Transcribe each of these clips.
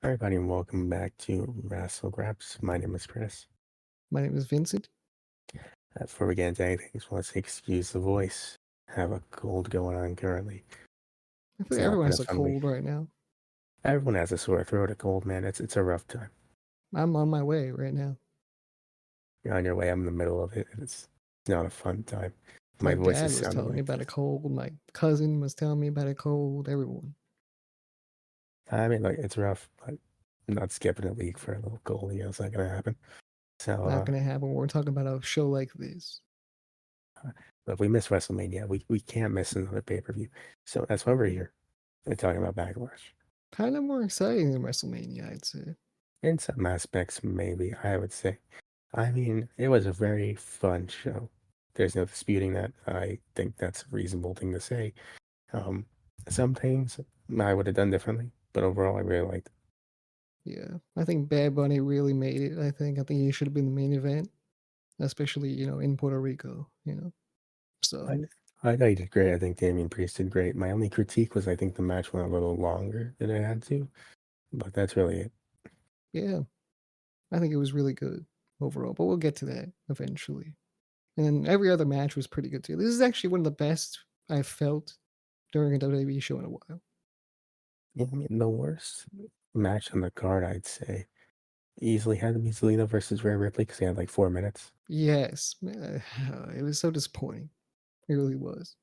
Hi, everybody, and welcome back to Wrassle Graps. My name is Chris. My name is Vincent. Before we get into anything, just want to excuse the voice. I have a cold going on currently. I feel It's like not everyone been has a a fun week. cold right now. Everyone has a sore throat, a cold, man. It's a rough time. I'm on my way right now. You're on your way. I'm in the middle of it. It's not a fun time. My My voice dad is was sounding telling me like about a this. cold. My cousin was telling me about a cold. Everyone. I mean, like it's rough, but I'm not skipping a week for a little cold. It's not gonna happen. So, Not gonna happen when we're talking about a show like this. if we miss WrestleMania, we can't miss another pay-per-view. So that's why we're here. We're talking about Backlash. Kind of more exciting than WrestleMania, I'd say. In some aspects, maybe, I would say. I mean, it was a very fun show. There's no disputing that. I think that's a reasonable thing to say. Um, some things I would have done differently, but overall, I really liked Yeah, I think Bad Bunny really made it. I think he should have been the main event, especially in Puerto Rico. So it. I thought he did great. I think Damian Priest did great. My only critique was I think the match went a little longer than it had to, but that's really it. yeah, I think it was really good overall. But we'll get to that eventually. And then every other match was pretty good too. This is actually one of the best I've felt during a WWE show in a while. Yeah, I mean, the worst match on the card, I'd say, easily had to be Zelina versus Rhea Ripley because he had like 4 minutes. Yes, it was so disappointing. It really was.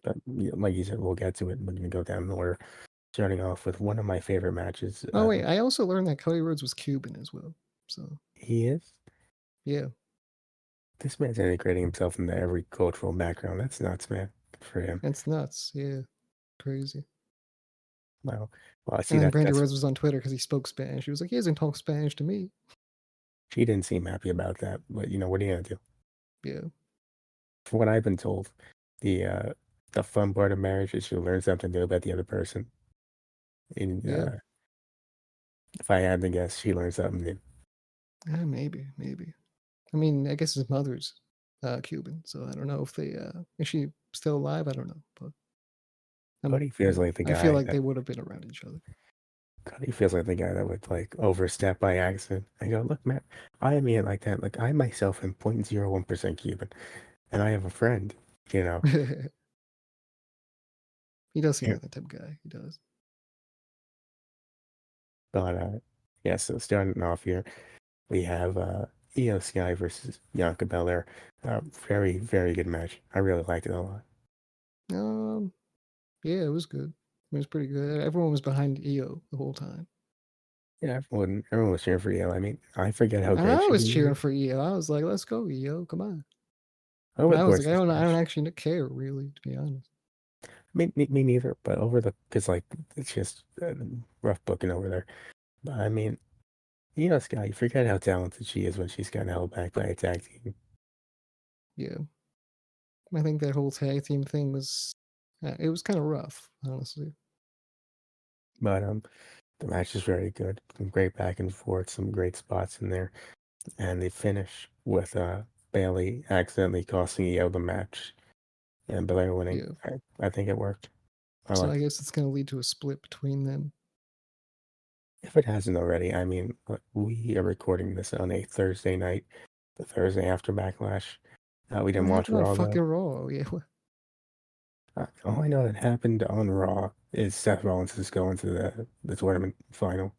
But like you said, we'll get to it. We're going to go down in order. Starting off with one of my favorite matches. Oh wait, I also learned that Cody Rhodes was Cuban as well. So He is. yeah, This man's integrating himself into every cultural background. That's nuts, man. Good for him. that's nuts. Yeah, crazy. Wow. Well, I see And then that. Brandy That's Rhodes was on Twitter because he spoke Spanish. He was like, he doesn't talk Spanish to me. she didn't seem happy about that, but what are you gonna do? Yeah, From what I've been told, the uh the fun part of marriage is you learn something new about the other person. And yeah, if I had to guess, she learned something new. maybe. I mean, I guess his mother's Cuban, so I don't know if they is she still alive? I don't know, but Cody feels like the I feel guy like that they would have been around each other. Cody feels like the guy that would like overstep by accident. I go, look, man, I am in like that. Like I myself am 0.01% Cuban, and I have a friend, you know. He does seem like that type of guy. He does. But yeah, so starting off here, we have Io Sky versus Bianca Belair. Very, very good match. I really liked it a lot. Um, yeah, it was good. It was pretty good. Everyone was behind EO the whole time. Yeah, everyone was cheering for Io. I mean, I forget how And great I she was is. cheering for EO. I was like, let's go, EO, come on. Over But the I was like, course of this I don't match, actually care really, to be honest. me neither. But because like it's just rough booking over there. But I mean, Io Sky, you forget how talented she is when she's got held back by a tag team. Yeah. I think that whole tag team thing was it was kind of rough, honestly. But the match is very good. Some great back and forth, some great spots in there. And they finish with Bailey accidentally costing Io the match and Belair winning. Yeah. I think it worked. I So I liked it. guess it's gonna lead to a split between them. If it hasn't already, I mean, we are recording this on a Thursday night, the Thursday after Backlash. We What didn't watch happened on Raw though. fucking Raw? Yeah. All I know that happened on Raw is Seth Rollins is going to the tournament final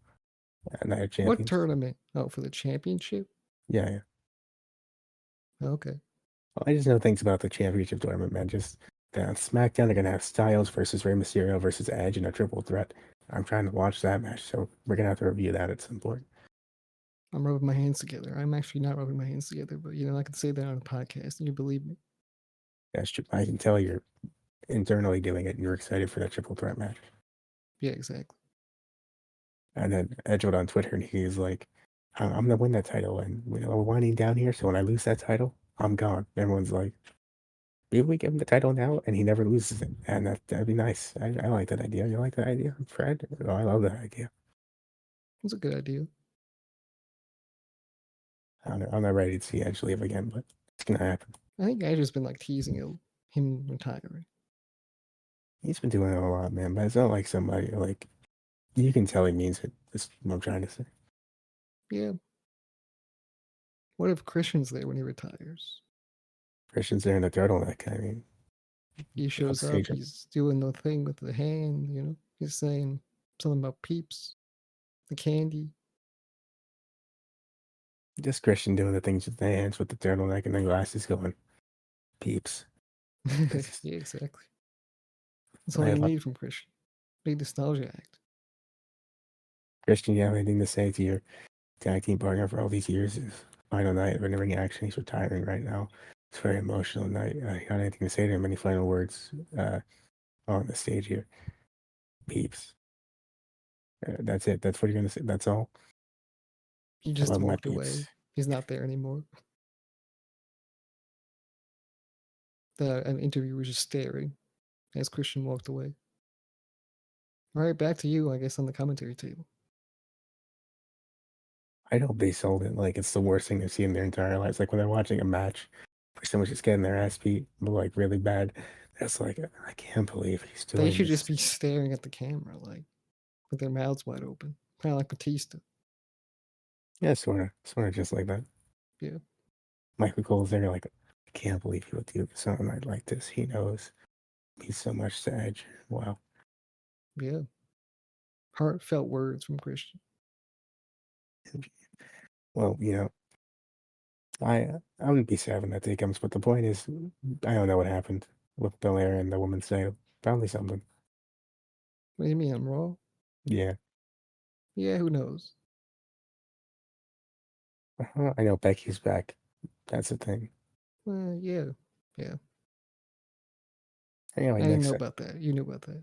at Night of What Champions. tournament? Oh, for the championship? Yeah, yeah. Okay. Well, I just know things about the championship tournament, man. Just SmackDown are gonna have Styles versus Rey Mysterio versus Edge in a triple threat. I'm trying to watch that match, so we're gonna have to review that at some point. I'm rubbing my hands together. I'm actually not rubbing my hands together, but I can say that on a podcast and you believe me. That's true. I can tell you're internally doing it and you're excited for that triple threat match. Yeah, exactly. And then Edge went on Twitter and he's like, I'm gonna win that title and we're winding down here, so when I lose that title, I'm gone. Everyone's like, maybe we give him the title now and he never loses it. And that'd be nice. I like that idea. You like that idea, Fred? Oh, I love that idea. It's a good idea. I'm not ready to see Edge leave again, but it's gonna happen. I think Edge has been like teasing him retiring. He's been doing it a lot, man, but it's not like somebody like you can tell he means it. That's what I'm trying to say. Yeah. What if Christian's there when he retires? Christian's there in a turtleneck. I mean, He on shows up, stage, he's doing the thing with the hand, you know? He's saying something about peeps, the candy. just Christian doing the things with the hands with the turtleneck and the glasses going, peeps. That's Yeah, exactly. That's I all you love need from Christian. Big nostalgia act. Christian. You have anything to say to your tag team partner for all these years? Is final night of in ring action. He's retiring right now. It's a very emotional night. Got anything to say to him? Any final words on the stage here? Peeps. That's it. That's what you're gonna say. That's all. He I just love my walked away. peeps. He's not there anymore. An interviewer was just staring as Christian walked away. All right, back to you, I guess, on the commentary table. I hope they sold it like it's the worst thing they've seen in their entire lives. Like when they're watching a match where someone's just getting their ass beat, but like really bad. That's like I can't believe he's They doing should just this. be staring at the camera, like with their mouths wide open, kind of like Batista. Yeah, sort of just like that. Yeah, Michael Cole's there, like I can't believe he would do this on a night like this. He knows means so much to Edge. Wow. yeah. Heartfelt words from Christian. Well, I wouldn't be sad when that day comes, but the point is, I don't know what happened with Belair and the women's title. Probably something. What do you mean, I'm wrong? Yeah. Yeah, who knows? I know Becky's back. That's the thing. Yeah, yeah. Anyway, I didn't next know about that. You knew about that.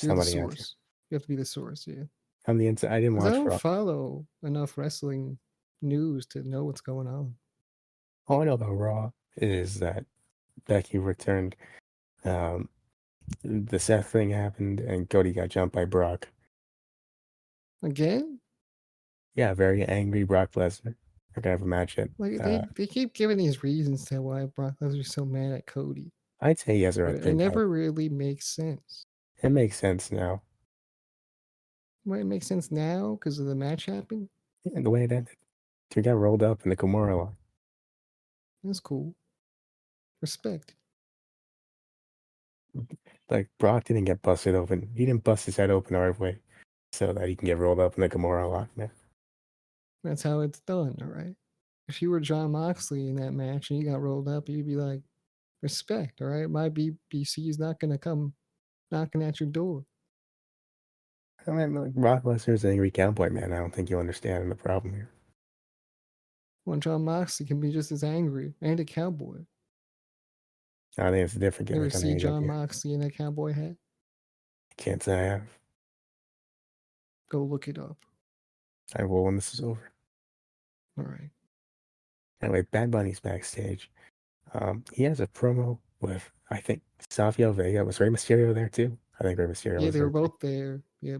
You're the somebody had to. source. You have to be the source, yeah. I'm the inside. I didn't Because I watch don't Raw. follow enough wrestling news to know what's going on. All I know about Raw is that Becky returned. Um, the Seth thing happened, and Cody got jumped by Brock. Again? Yeah, very angry Brock Lesnar. They're gonna have a match at. Like they keep giving these reasons to why Brock Lesnar's so mad at Cody, I'd say he has the but right it thing behind. never really makes sense. It makes sense now. Well, it makes sense now because of the match happened. And the way it ended, he got rolled up in the Kimura line. That's cool. Respect. Like Brock didn't get busted open. He didn't bust his head open the right way, so that he can get rolled up in the Kimura line. Man, That's how it's done, all right? If you were John Moxley in that match and you got rolled up, you'd be like, respect, all right? My BBC is not going to come knocking at your door. I mean, like Brock Lesnar's an angry cowboy man. I don't think you understand the problem here. When John Moxley can be just as angry and a cowboy. I think it's a different You ever gimmick on see John AEW. Moxley in a cowboy hat? I can't say I have. Go look it up. I will when this is over. All right. Anyway, Bad Bunny's backstage. He has a promo with I think Savio Vega. Was Rey Mysterio there too? I think Rey Mysterio Yeah, was they were there too. both there. Yeah.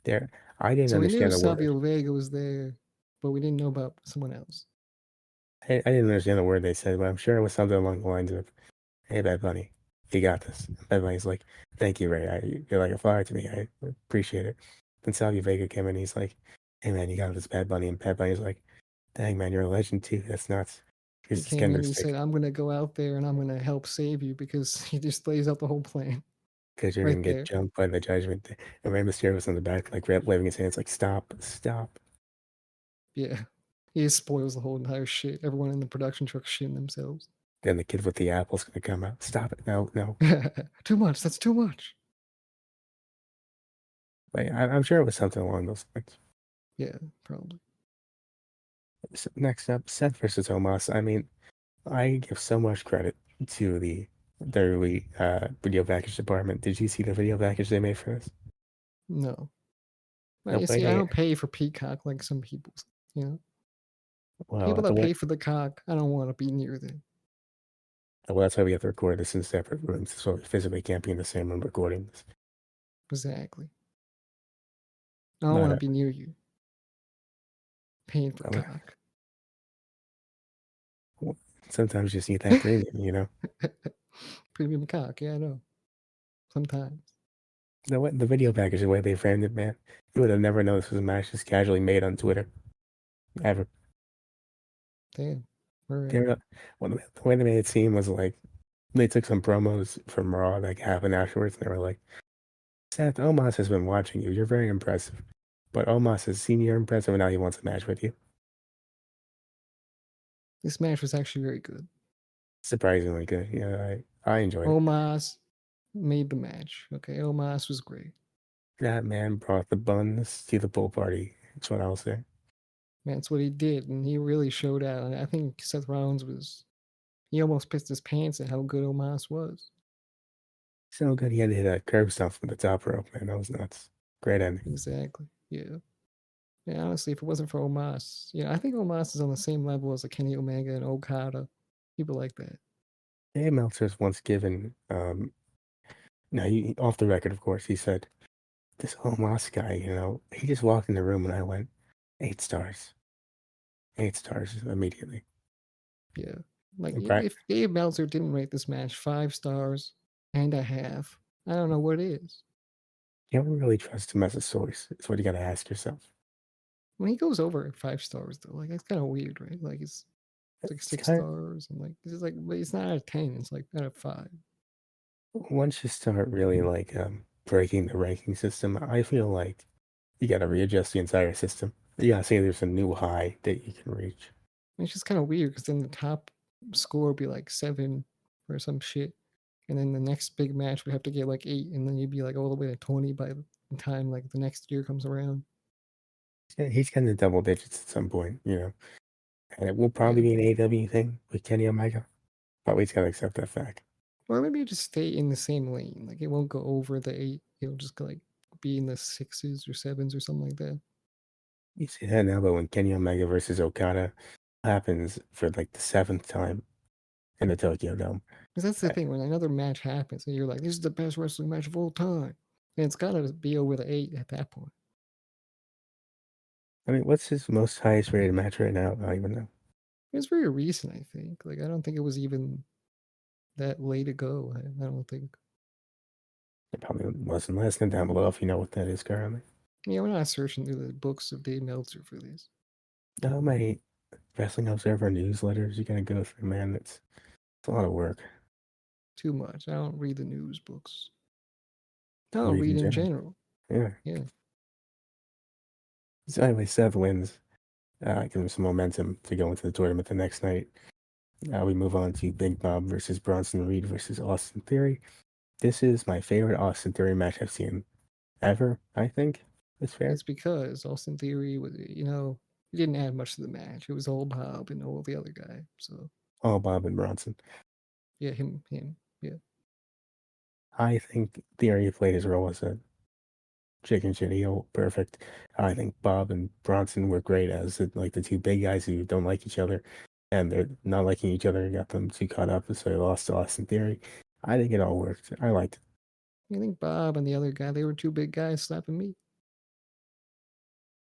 There, I didn't So we knew understand the word. Savio Vega was there, but we didn't know about someone else. I didn't understand the word they said, but I'm sure it was something along the lines of, "Hey, Bad Bunny, you got this." And Bad Bunny's like, "Thank you, Ray. You're like a father to me. I appreciate it." Then Savio Vega came in. He's like, "Hey, man, you got this, Bad Bunny." And Bad Bunny's like, "Dang, man, you're a legend too. That's nuts." He Here's this came in kendo and he said, stick I'm going to go out there and I'm going to help save you because he just lays out the whole plan because you're gonna right get there. jumped by the Judgment Day. And Rey Mysterio was on the back, like waving his hands, like, "Stop, stop." Yeah. He just spoils the whole entire shit. Everyone in the production truck shitting themselves. Then the kid with the apple's gonna come out. Stop it! No, no. Too much. That's too much. Like, I'm sure it was something along those lines. Yeah, probably. So next up, Seth versus Omos. I mean, I give so much credit to the WWE video package department. Did you see the video package they made for this? No. The You way see, I they, don't pay for Peacock like some people. You know, well, people the that way, pay for the cock, I don't want to be near them. well, that's why we have to record this in separate rooms, so we physically can't be in the same room recording this. Exactly. I don't want But to be near you. Paying for uh, cock. sometimes you just need that premium. Premium cock. Yeah, I know. Sometimes. The video package, the way they framed it, man, you would have never known this was a match just casually made on Twitter ever. Damn. All They right. were, well, the way they made it seem was like they took some promos from Raw like happened afterwards, and they were like, "Seth, Omos has been watching you. You're very impressive, but Omos has seen you're impressive, and now he wants a match with you." This match was actually very good. Surprisingly good. Yeah, I enjoyed it. Omos made the match. Okay, Omos was great. That man brought the buns to the pool party. That's what I'll say. That's what he did, and he really showed out. And I think Seth Rollins was he almost pissed his pants at how good Omos was. So good he had to hit a curb stomp from the top rope, man. That was nuts. Great ending. Exactly. Yeah. Yeah, honestly, if it wasn't for Omos, I think Omos is on the same level as a Kenny Omega and Okada, people like that. Dave Meltzer's once given, now off the record, of course, he said, "This Omos guy, he just walked in the room and I went, 8 stars, 8 stars immediately." Yeah. Like In fact, if Dave Meltzer didn't rate this match 5 stars and a half, I don't know what is. can we really trust him as a source? Is what you got to ask yourself. When he goes over at 5 stars though, like that's kind of weird, right? Like it's like It's six kind stars and like this is like but it's not out of 10, it's like out of 5. once you start really like breaking the ranking system, I feel like you got to readjust the entire system. You got to say there's a new high that you can reach. It's just kind of weird because then the top score would be like 7 or some shit. And then the next big match would have to get like 8, and then you'd be like all the way to 20 by the time like the next year comes around. Yeah, he's getting to double digits at some point, and it will Yeah. probably be an AW thing with Kenny Omega. But we just gotta accept that fact. Or maybe you just stay in the same lane. Like it won't go over the 8. It'll just like be in the 6s or 7s or something like that. You see that now, but when Kenny Omega versus Okada happens for like the seventh time in the Tokyo Dome, Because that's the I thing. When another match happens and you're like, this is the best wrestling match of all time. And it's got to be over the 8 at that point. I mean, what's his most highest rated match right now? I don't even know. It's very recent, I think. Like, I don't think it was even that late ago. I don't think. It probably wasn't. Let us know down below if you know what that is currently. Yeah, we're not searching through the books of Dave Meltzer for this. My Wrestling Observer newsletters you gotta go through, man. It's a lot of work. Too much. I don't read the news books. I I don't read read in in general. general. Yeah. Yeah. So anyway, Seth wins. Give him some momentum to go into the tournament the next night. We move on to Big Bob versus Bronson Reed versus Austin Theory. This is my favorite Austin Theory match I've seen ever, I think. It's fair. It's because Austin Theory was, he didn't add much to the match. It was all Bob and all the other guy. So, All Bob and Bronson. yeah, him. Yeah. I think Theory played his role as a chicken shit heel perfect. I think Bob and Bronson were great as like the two big guys who don't like each other, and they're not liking each other got them too caught up, so they lost to Austin Theory. I think it all worked. I liked it. I think Bob and the other guy, they were two big guys slapping me.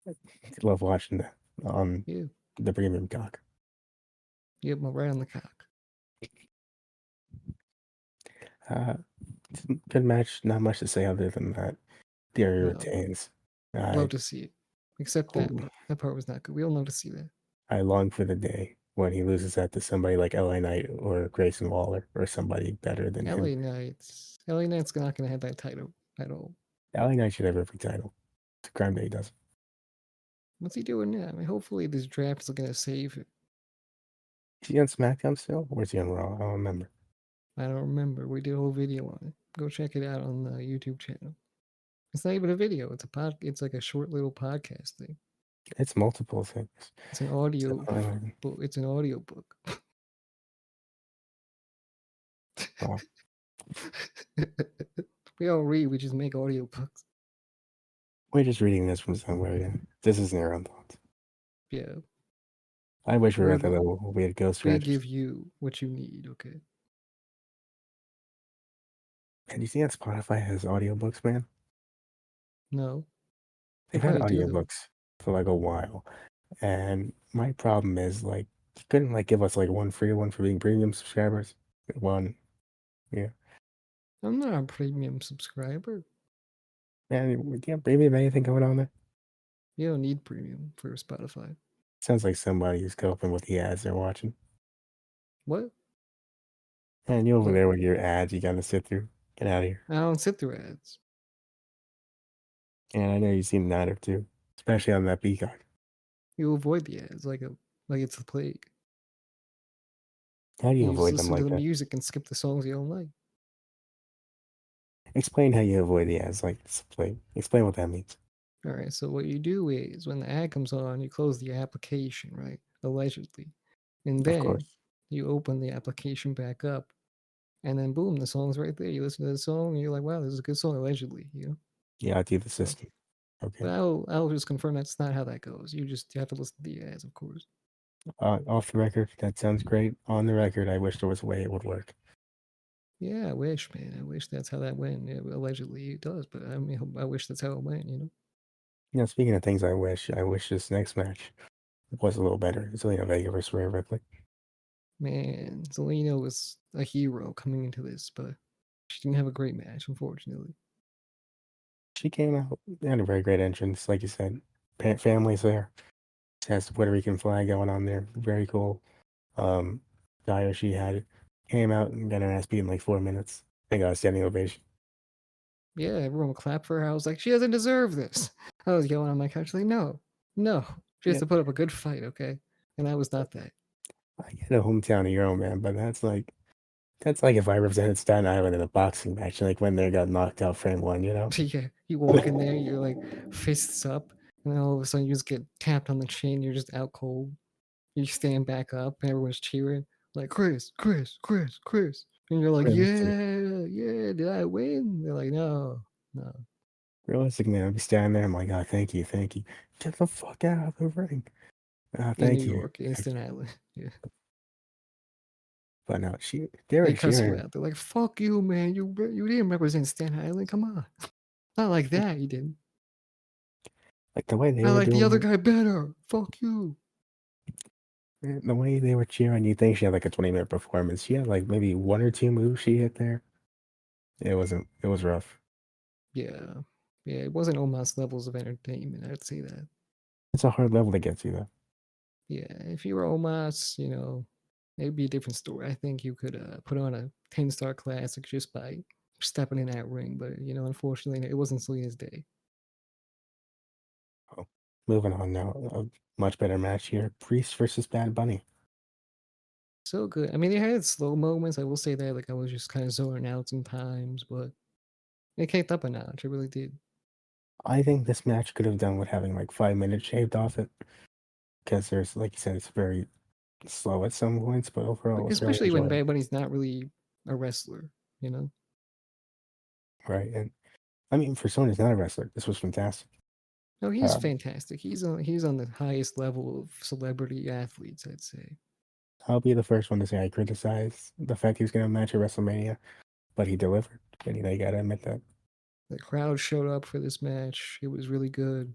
I love watching that on Yeah. the premium cock. Yep, right on the cock. Uh, Good match. Not much to say other than that. Theory No. retains. I Love to see it. Except that oh, part. That part was not good. We all know to see that. I long for the day when he loses that to somebody like LA Knight or Grayson Waller or somebody better than him. LA Knights. LA Knights not gonna have that title at all. LA Knight should have every title. It's a crime that he doesn't. What's he doing now? I mean, hopefully this draft is gonna save it. Is he on SmackDown still, or is he on Raw? I don't remember. I don't remember. We did a whole video on it. Go check it out on the YouTube channel. It's not even a video. It's a It's like a short little podcast thing. It's multiple things. It's an So, audio book. It's an audio book. well, We all read. We just make audio books. we're just reading this from somewhere. Yeah. This isn't our own thoughts. Yeah, I wish we were we're at that the level. We had we ghostwriters. give you what you need. Okay. And you see that Spotify has audiobooks, man? No, they They've had probably do though. audiobooks for like a while. And my problem is like you couldn't like give us like one free one for being premium subscribers. One, yeah. I'm not a premium subscriber. Man, yeah, premium anything going on there? You don't need premium for Spotify. Sounds like somebody who's coping with the ads they're watching. What? Man, you over What? there with your ads you gotta sit through. Get out of here. I don't sit through ads. And I know you've seen that or two, especially on that Peacock. You avoid the ads like it's the plague. How do you You just avoid them listen to like the that? music and skip the songs you don't like. Explain how you avoid the ads like this. Explain what that means. All right, so what you do is when the ad comes on, you close the application, right? Allegedly. And Of then course. you open the application back up, and then boom, the song's right there. You listen to the song, and you're like, wow, this is a good song, allegedly, you know? Yeah, I do the So, system. but Okay. I'll just confirm that's not how that goes. You have to listen to the ads, of course. Off the record, that sounds great. On the record, I wish there was a way it would work. Yeah, I wish, man. I wish that's how that went. Yeah, allegedly it does, but I mean, I wish that's how it went, you know? You know, speaking of things I wish this next match was a little better. Zelina Vega versus Rhea Ripley. Man, Zelina was a hero coming into this, but she didn't have a great match, unfortunately. She came out, had a very great entrance, like you said. Family's there. She has the Puerto Rican flag going on there. Very cool. Dyer, she had came out and got her ass beat in like 4 minutes. They got a standing ovation. Yeah, everyone clapped for her. I was like, she doesn't deserve this. I was yelling on my couch, like, no, no. She has Yeah, to put up a good fight, okay? And I was not that. I get a hometown hero, man, but that's like if I represented Staten Island in a boxing match, like when they got knocked out frame one, you know? Yeah, you walk in there, you're like fists up, and then all of a sudden you just get tapped on the chin, you're just out cold. You stand back up, and everyone's cheering, like, Chris, Chris, Chris, Chris. And you're like, Realistic, yeah, yeah, did I win? They're like, no, no. realistic, man. I'd be standing there. I'm like, oh, thank you, thank you. Get the fuck out of the ring. In New Thank you. York, Instant Island. Yeah. But no, they They were cuss you cheering. out. They're like, fuck you, man. You didn't represent Staten Island. Come on. Not like that, you didn't. Like the way they I were like the doing other it, guy better. Fuck you. the way they were cheering, you think she had like a 20-minute performance. She had like maybe one or two moves she hit there. It was rough. Yeah. Yeah, it wasn't Omas levels of entertainment, I'd say that. It's a hard level to get to, though. Yeah, if you were Omas, it'd be a different story. I think you could put on a 10-star classic just by stepping in that ring, but, unfortunately, it wasn't Selena's day. Oh, moving on now. A much better match here. Priest versus Bad Bunny. So good. I mean, they had slow moments. I will say that. Like, I was just kind of zoning out sometimes, but it kicked up a notch. It really did. I think this match could have done with having like 5 minutes shaved off it because there's, like you said, it's very slow at some points, but overall, it Like, was really especially when enjoyable. Bad Bunny's not really a wrestler, you know? Right. And I mean, for someone who's not a wrestler, this was fantastic. No, he's Um, fantastic. He's on the highest level of celebrity athletes, I'd say. I'll be the first one to say I criticize the fact he was going to match at WrestleMania, but he delivered. And you gotta admit that. The crowd showed up for this match. It was really good.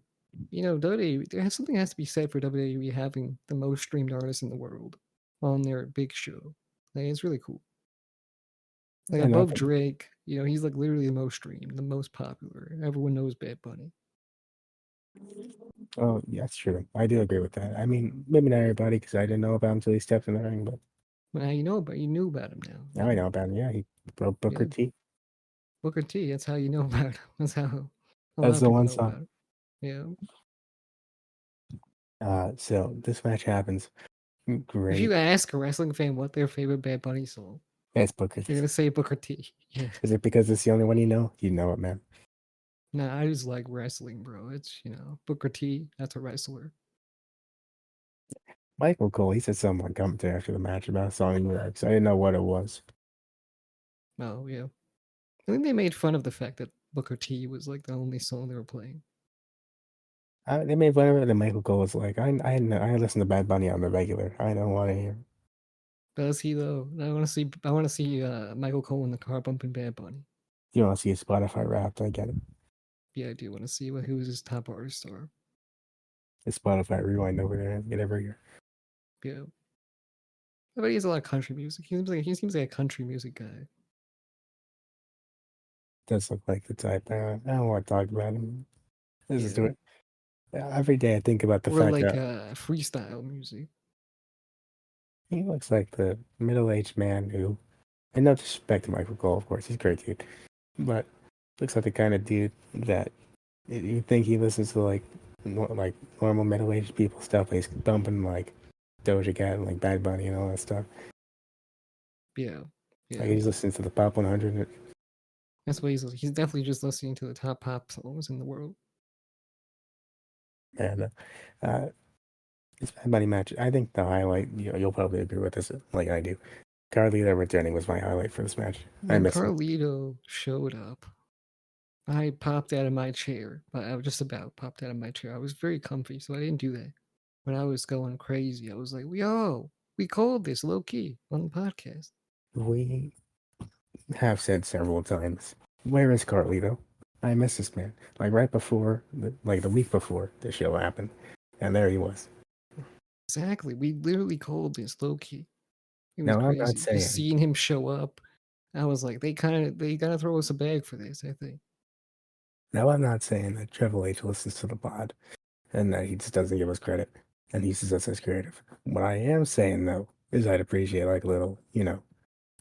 WWE, something has to be said for WWE having the most streamed artists in the world on their big show. Like, it's really cool. Like, I know. above Drake, he's like literally the most streamed, the most popular. Everyone knows Bad Bunny. Oh, yeah, that's true. I do agree with that. I mean, maybe not everybody because I didn't know about him until he stepped in the ring, but But now you knew about him now. now I know about him. Yeah, he broke Booker Yeah, T. Booker T. That's how you know about him. That's how a lot That's of the people one know song. about him. Yeah. So this match happens. If you Great. ask a wrestling fan what their favorite Bad Bunny song, It's Booker they're T. gonna say Booker T. Yeah. Is it because it's the only one you know? You know it, man. Nah, I just like wrestling, bro. It's Booker T. That's a wrestler. Michael Cole, he said something on commentary after the match about a song he likes. I didn't know what it was. Oh yeah. I think they made fun of the fact that Booker T was like the only song they were playing. They made fun of it, and Michael Cole was like, I listen to Bad Bunny on the regular. I don't want to hear. Does he though? I want to see Michael Cole in the car bumping Bad Bunny. You want to see a Spotify Wrapped? I get it. Yeah, I do want to see who's his top artist are. A Spotify Rewind over there. Get every year. Yeah. But he has a lot of country music. He seems like a country music guy. does look like the type. I don't want to talk about him. This is Yeah. what every day I think about the Or fact like that freestyle music. he looks like the middle-aged man who, and no disrespect to Michael Cole, of course, he's a great dude, but looks like the kind of dude that you think he listens to like normal middle-aged people stuff, but he's thumping like Doja Cat and like Bad Bunny and all that stuff. Yeah. Like Yeah. he's listening to the Pop 100. That's what he's definitely just listening to the top pop songs in the world. And this Bad Bunny match, I think the highlight, you'll probably agree with this, like I do. Carlito returning was my highlight for this match. I When miss him. Carlito showed up, I popped out of my chair. But I was just about popped out of my chair. I was very comfy, so I didn't do that. But I was going crazy. I was like, "Yo, we called this low key on the podcast." We have said several times, where is Carlito? I miss this man. Like right before, like the week before the show happened, and there he was. Exactly. We literally called this low key. It was Now I'm not crazy. Just saying, seeing him show up, I was like, they gotta throw us a bag for this, I think. now I'm not saying that Triple H listens to the pod and that he just doesn't give us credit and he uses us as creative. What I am saying though is I'd appreciate like a little, like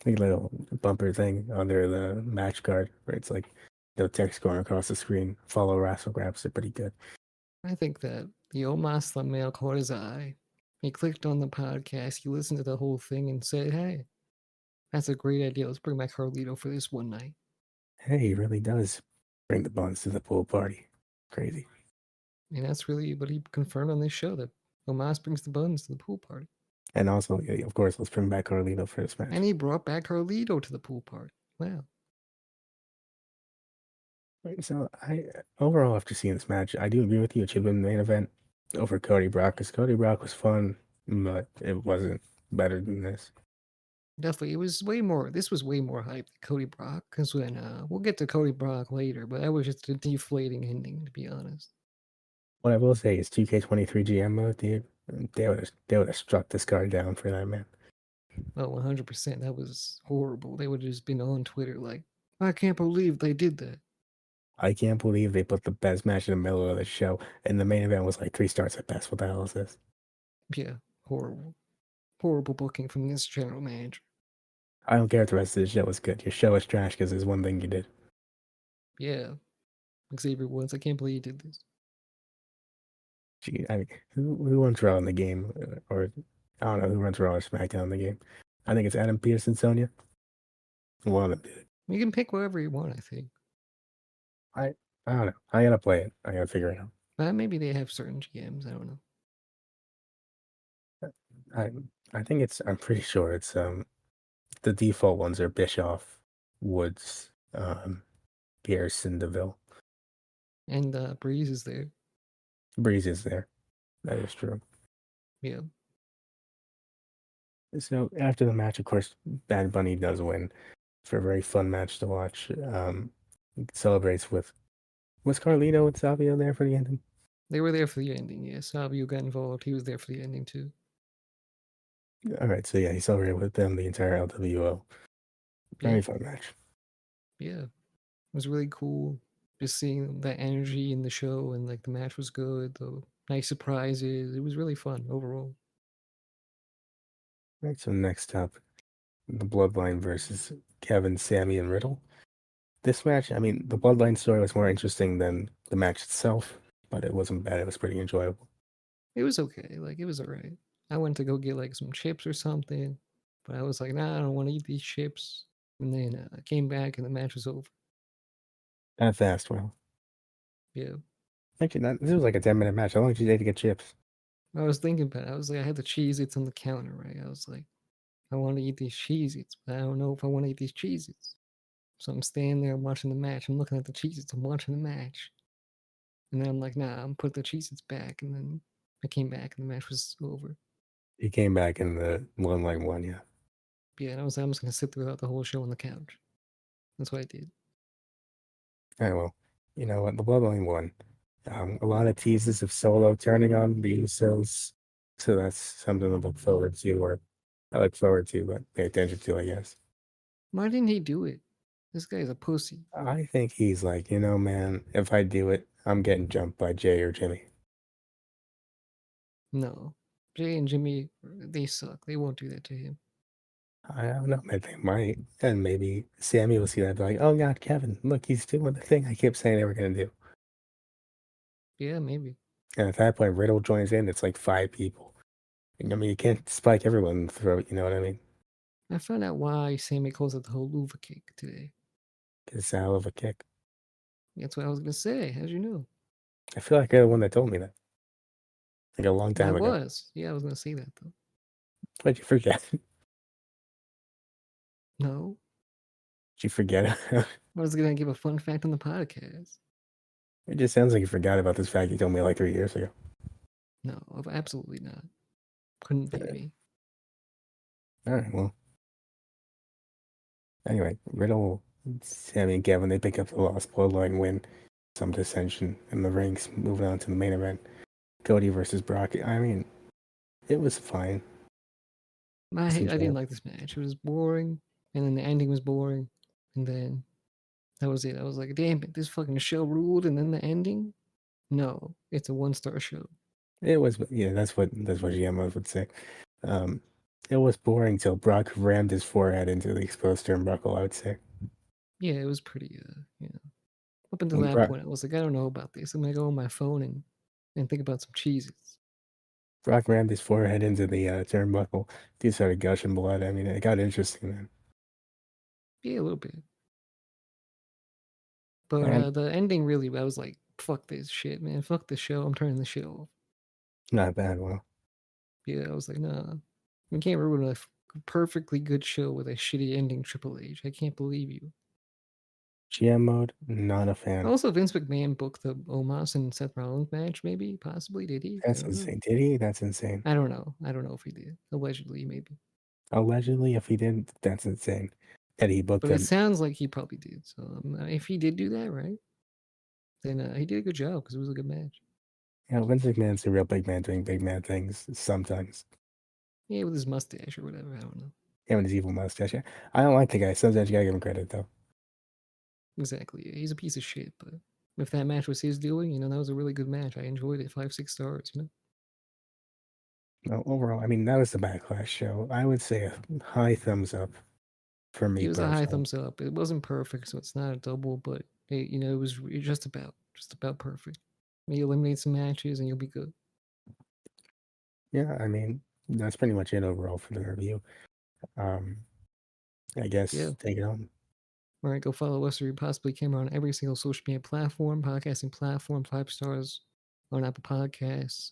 a little bumper thing under the match card where it's like the text going across the screen. Follow Wrassle Graps. They're pretty good. I think that the Omas thumbnail caught his eye. He clicked on the podcast, he listened to the whole thing and said, "Hey, that's a great idea. Let's bring back Carlito for this one night." Hey, he really does bring the buns to the pool party. Crazy. And that's really what he confirmed on this show, that Omas brings the buns to the pool party. And also, yeah, of course, let's bring back Carlito for this match. And he brought back Carlito to the pool party. Wow. Right, so I overall after seeing this match, I do agree with you. It should have been the main event over Cody Brock because Cody Brock was fun, but it wasn't better than this. Definitely, it was way more. This was way more hype than Cody Brock. Because when we'll get to Cody Brock later, but that was just a deflating ending, to be honest. What I will say is 2K23 GM mode, dude. They would have struck this card down for that man. Oh, 100%. That was horrible. They would have just been on Twitter like, "I can't believe they did that." I can't believe they put the best match in the middle of the show, and the main event was like 3 stars at best. What the hell is this? Yeah, horrible. Horrible booking from this general manager. I don't care if the rest of the show is good. Your show is trash because there's one thing you did. Yeah, Xavier Woods. I can't believe he did this. Gee, I mean, who runs Raw in the game, or I don't know who runs Raw or SmackDown in the game. I think it's Adam Pearce and Sonya. One of them did. You can pick whatever you want, I think. I I don't know. I gotta play it. I gotta figure it out. Maybe they have certain GMs. I don't know. I I think it's. I'm pretty sure it's the default ones are Bischoff, Woods, Pierce, and Deville. And Breeze is there. Breeze is there. That is true. Yeah. So after the match, of course, Bad Bunny does win for a very fun match to watch. Celebrates with was Carlito and Savio there for the ending? They were there for the ending, yeah. Savio got involved. He was there for the ending too. All right, so yeah, he celebrated with them the entire LWO. Yeah. Very fun match. Yeah. It was really cool. Just seeing that energy in the show, and like the match was good, though. Nice surprises. It was really fun overall. All right, so next up, the Bloodline versus Kevin, Sammy, and Riddle. This match, I mean, the Bloodline story was more interesting than the match itself, but it wasn't bad. It was pretty enjoyable. It was okay. Like it was alright. I went to go get like some chips or something, but I was like, nah, I don't want to eat these chips. And then I came back and the match was over. That fast, well. Yeah. Actually, this was like a 10-minute match. How long did you take to get chips? I was thinking about it. I was like, I had the Cheez Its on the counter, right? I was like, I want to eat these Cheez Its, but I don't know if I want to eat these Cheez Its. So I'm standing there watching the match. I'm looking at the Cheez Its. I'm watching the match. And then I'm like, nah, I'm put the Cheez Its back. And then I came back and the match was over. He came back in the Bloodline one, yeah. Yeah, and I was like, I'm just going to sit throughout the whole show on the couch. That's what I did. All right, well, you know what? The Bloodline won. A lot of teases of Solo turning on the Usos, so that's something to look forward to, or I look forward to, but pay attention to, I guess. Why didn't he do it? This guy's a pussy. I think he's like, you know, man, if I do it, I'm getting jumped by Jay or Jimmy. No. Jay and Jimmy, they suck. They won't do that to him. I don't know, maybe they might. And maybe Sammy will see that and be like, oh God, Kevin, look, he's doing the thing I kept saying they were gonna do. Yeah, maybe. And at that point, Riddle joins in, it's like 5 people. And, I mean, you can't spike everyone in the throat, you know what I mean? I found out why Sammy calls it the whole Luva kick today. It's a hell of a kick. That's what I was gonna say. How'd you know? I feel like you're the one that told me that, like a long I time ago. was. Yeah, I was gonna say that though. Why'd you forget? Did No. you forget? I was gonna give a fun fact on the podcast. It just sounds like you forgot about this fact you told me like 3 years ago. No, absolutely not. Couldn't be Yeah. me. All right, well, anyway, Riddle, Sammy, and Gavin, they pick up the lost bloodline win. Some dissension in the ranks. Moving on to the main event, Cody versus Brock. I mean, it was fine. I It's didn't enjoyable. like this match. It was boring, and then the ending was boring, and then that was it. I was like, damn it, this fucking show ruled, and then the ending. No, it's a 1-star show. It was, yeah, that's what GMOs would say. Um, it was boring till Brock rammed his forehead into the exposed turnbuckle, I would say. Yeah, it was pretty. Up until When that Brock, point, I was like, I don't know about this. I'm gonna go on my phone and think about some cheeses. Brock rammed his forehead into the turnbuckle, he started gushing blood. I mean, it got interesting then. Yeah, a little bit. But And the ending really, I was like, fuck this shit, man. Fuck the show. I'm turning the shit off. not bad. Well, Yeah, I was like, nah. You can't ruin a perfectly good show with a shitty ending, Triple H. I can't believe you. GM mode, not a fan. Also, Vince McMahon booked the Omos and Seth Rollins match, maybe, possibly. Did he? I That's don't know. insane. Did he? That's insane. I don't know. I don't know if he did. Allegedly, maybe. Allegedly, if he didn't, that's insane. That he booked But it him. sounds like he probably did. So if he did do that, right, then he did a good job because it was a good match. You know, Vince McMahon's a real big man doing big man things sometimes. Yeah, with his mustache or whatever. I don't know. Him and his evil mustache. I don't like the guy. Sometimes you gotta give him credit, though. Exactly. Yeah, he's a piece of shit, but if that match was his doing, that was a really good match. I enjoyed it. 5, 6 stars. No, overall, I mean, that was the Backlash show. I would say a high thumbs up for me It was a high personally. thumbs up. It wasn't perfect, so it's not a double, but it was just about perfect. You eliminate some matches and you'll be good. Yeah, I mean, that's pretty much it overall for the review. Um, I Yeah. guess take it on. All right, go follow us or you possibly can on every single social media platform, podcasting platform, 5 stars on Apple Podcasts.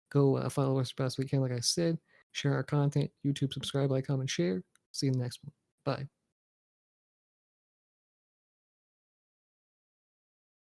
Go follow us best we can, like I said. Share our content, YouTube, subscribe, like, comment, share. See you in the next one. Bye.